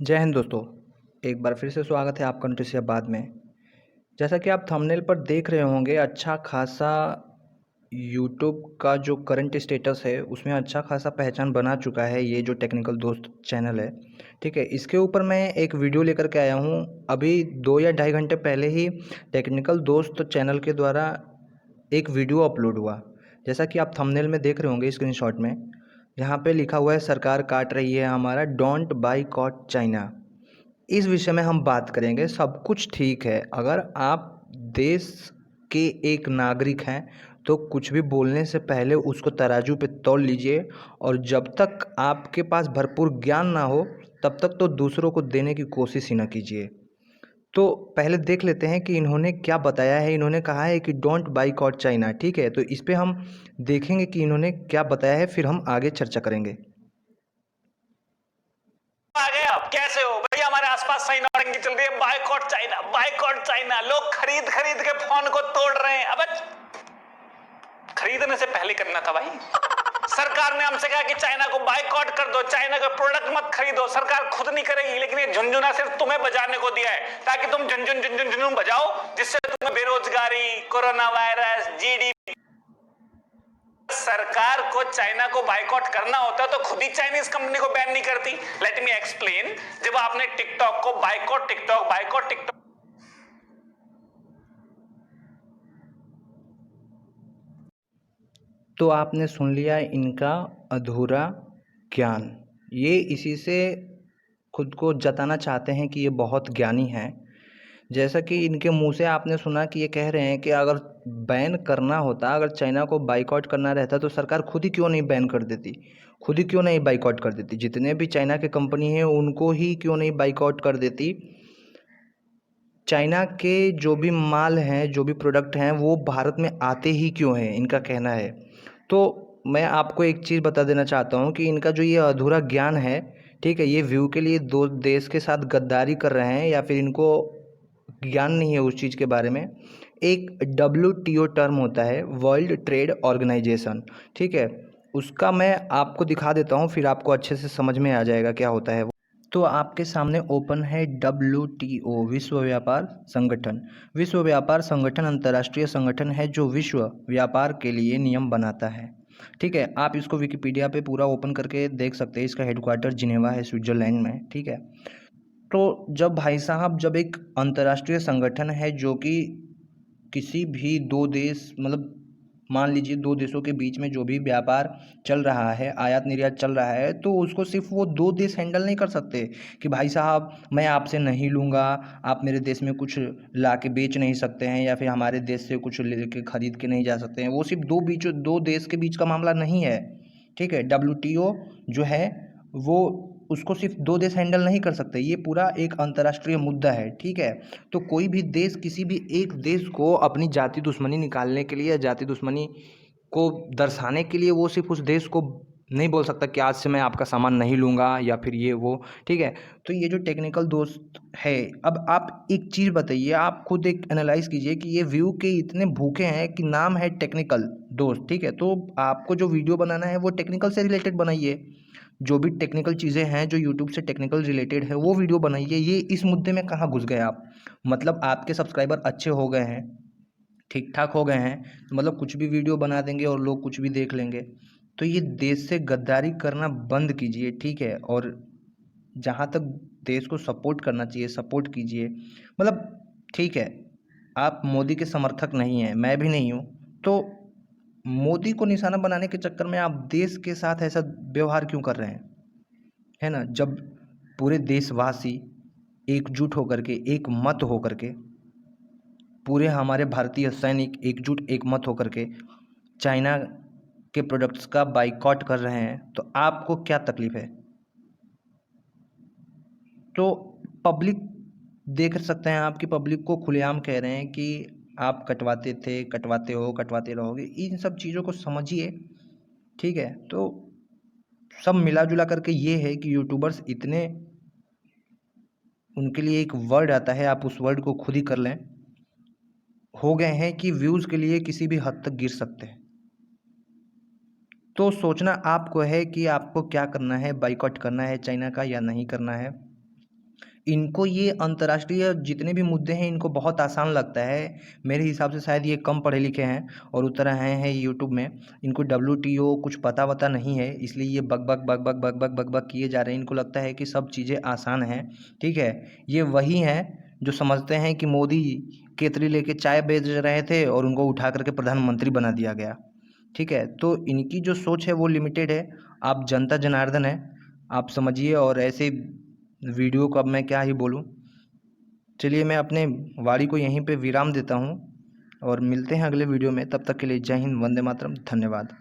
जय हिंद दोस्तों। एक बार फिर से स्वागत है आपका नोटिसियाबाद में। जैसा कि आप थंबनेल पर देख रहे होंगे, अच्छा खासा यूट्यूब का जो करंट स्टेटस है उसमें अच्छा खासा पहचान बना चुका है ये जो टेक्निकल दोस्त चैनल है। ठीक है, इसके ऊपर मैं एक वीडियो लेकर के आया हूँ। अभी 2 या ढाई घंटे पहले ही टेक्निकल दोस्त चैनल के द्वारा एक वीडियो अपलोड हुआ। जैसा कि आप थंबनेल में देख रहे होंगे स्क्रीनशॉट में, यहाँ पे लिखा हुआ है सरकार काट रही है हमारा, डोंट बायकॉट चाइना। इस विषय में हम बात करेंगे। सब कुछ ठीक है, अगर आप देश के एक नागरिक हैं तो कुछ भी बोलने से पहले उसको तराजू पे तौल लीजिए, और जब तक आपके पास भरपूर ज्ञान ना हो तब तक तो दूसरों को देने की कोशिश ही ना कीजिए। तो पहले देख लेते हैं कि इन्होंने क्या बताया है। इन्होंने कहा है कि डोंट बायकॉट चाइना। ठीक है, तो इस पे हम देखेंगे कि इन्होंने क्या बताया है, फिर हम आगे चर्चा करेंगे। आ गए आप कैसे हो भैया? हमारे आसपास सही नौटंकी चल रही है। Boycott China, boycott China. लोग खरीद खरीद के फोन को तोड़ रहे हैं। अबे खरीदने से पहले करना था भाई। सरकार ने हमसे कहा कि चाइना को बायकॉट कर दो, चाइना का प्रोडक्ट मत खरीदो। सरकार खुद नहीं करेगी, लेकिन ये झुनझुना सिर्फ तुम्हें बजाने को दिया है ताकि तुम झुनझुन झुनझुन झुनझुन बजाओ, जिससे तुम्हें बेरोजगारी, कोरोना वायरस, जीडीपी। सरकार को चाइना को बायकॉट करना होता तो खुद ही चाइनीज कंपनी को बैन नहीं करती। Let me explain. जब आपने टिकटॉक को बायकॉट टिकटॉक तो आपने सुन लिया इनका अधूरा ज्ञान। ये इसी से खुद को जताना चाहते हैं कि ये बहुत ज्ञानी हैं। जैसा कि इनके मुंह से आपने सुना कि ये कह रहे हैं कि अगर बैन करना होता, अगर चाइना को बाइकआउट करना रहता तो सरकार खुद ही क्यों नहीं बैन कर देती, खुद ही क्यों नहीं बाइकआउट कर देती, जितने भी चाइना के कंपनी हैं उनको ही क्यों नहीं बाइकआउट कर देती। चाइना के जो भी माल हैं, जो भी प्रोडक्ट हैं, वो भारत में आते ही क्यों हैं, इनका कहना है। तो मैं आपको एक चीज़ बता देना चाहता हूँ कि इनका जो ये अधूरा ज्ञान है, ठीक है, ये व्यू के लिए दो देश के साथ गद्दारी कर रहे हैं, या फिर इनको ज्ञान नहीं है उस चीज़ के बारे में। एक WTO टर्म होता है, वर्ल्ड ट्रेड ऑर्गेनाइजेशन। ठीक है, उसका मैं आपको दिखा देता हूँ, फिर आपको अच्छे से समझ में आ जाएगा क्या होता है वो। तो आपके सामने ओपन है WTO, विश्व व्यापार संगठन। विश्व व्यापार संगठन अंतर्राष्ट्रीय संगठन है जो विश्व व्यापार के लिए नियम बनाता है। ठीक है, आप इसको विकिपीडिया पे पूरा ओपन करके देख सकते हैं। इसका हेडक्वार्टर जिनेवा है, स्विट्जरलैंड में। ठीक है, तो जब भाई साहब, जब एक अंतर्राष्ट्रीय संगठन है जो कि किसी भी दो देश, मतलब मान लीजिए दो देशों के बीच में जो भी व्यापार चल रहा है, आयात निर्यात चल रहा है, तो उसको सिर्फ वो दो देश हैंडल नहीं कर सकते कि भाई साहब मैं आपसे नहीं लूँगा, आप मेरे देश में कुछ ला के बेच नहीं सकते हैं, या फिर हमारे देश से कुछ लेके खरीद के नहीं जा सकते हैं। वो सिर्फ दो देश के बीच का मामला नहीं है। ठीक है, WTO जो है वो उसको सिर्फ दो देश हैंडल नहीं कर सकते, ये पूरा एक अंतर्राष्ट्रीय मुद्दा है। ठीक है, तो कोई भी देश किसी भी एक देश को अपनी जाति दुश्मनी निकालने के लिए या जाति दुश्मनी को दर्शाने के लिए वो सिर्फ उस देश को नहीं बोल सकता कि आज से मैं आपका सामान नहीं लूँगा या फिर ये वो। ठीक है, तो ये जो टेक्निकल दोस्त है, अब आप एक चीज़ बताइए, आप खुद एक एनालाइज कीजिए कि ये व्यू के इतने भूखे हैं कि नाम है टेक्निकल दोस्त। ठीक है, तो आपको जो वीडियो बनाना है वो टेक्निकल से रिलेटेड बनाइए। जो भी टेक्निकल चीज़ें हैं जो यूट्यूब से टेक्निकल रिलेटेड है वो वीडियो बनाइए। ये इस मुद्दे में कहाँ घुस गए आप? मतलब आपके सब्सक्राइबर अच्छे हो गए हैं, ठीक ठाक हो गए हैं, तो मतलब कुछ भी वीडियो बना देंगे और लोग कुछ भी देख लेंगे। तो ये देश से गद्दारी करना बंद कीजिए। ठीक है, और जहाँ तक देश को सपोर्ट करना चाहिए सपोर्ट कीजिए। मतलब ठीक है, आप मोदी के समर्थक नहीं हैं, मैं भी नहीं हूँ, तो मोदी को निशाना बनाने के चक्कर में आप देश के साथ ऐसा व्यवहार क्यों कर रहे हैं? है ना, जब पूरे देशवासी एकजुट होकर के, एक मत होकर के, पूरे हमारे भारतीय सैनिक एकजुट एक मत होकर के चाइना के प्रोडक्ट्स का बाइकॉट कर रहे हैं, तो आपको क्या तकलीफ है? तो पब्लिक देख सकते हैं, आपकी पब्लिक को खुलेआम कह रहे हैं कि आप कटवाते थे, कटवाते हो, कटवाते रहोगे। इन सब चीज़ों को समझिए। ठीक है, तो सब मिला जुला करके ये है कि यूट्यूबर्स इतने, उनके लिए एक वर्ड आता है, आप उस वर्ड को खुद ही कर लें, हो गए हैं कि व्यूज़ के लिए किसी भी हद तक गिर सकते हैं। तो सोचना आपको है कि आपको क्या करना है, बाइकआउट करना है चाइना का या नहीं करना है। इनको ये अंतर्राष्ट्रीय जितने भी मुद्दे हैं इनको बहुत आसान लगता है। मेरे हिसाब से शायद ये कम पढ़े लिखे हैं और उतर आए हैं यूट्यूब में। इनको WTO कुछ पता वता नहीं है, इसलिए ये बक बक बक बक बक बक बक बक किए जा रहे हैं। इनको लगता है कि सब चीज़ें आसान हैं, ठीक है। ये वही हैं जो समझते हैं कि मोदी केतली लेके चाय बेच रहे थे और उनको उठा करके प्रधानमंत्री बना दिया गया, ठीक है। तो इनकी जो सोच है वो लिमिटेड है। आप जनता जनार्दन है, आप समझिए। और ऐसे वीडियो को अब मैं क्या ही बोलूं। चलिए मैं अपने वाणी को यहीं पे विराम देता हूं और मिलते हैं अगले वीडियो में। तब तक के लिए जय हिंद, वंदे मातरम, धन्यवाद।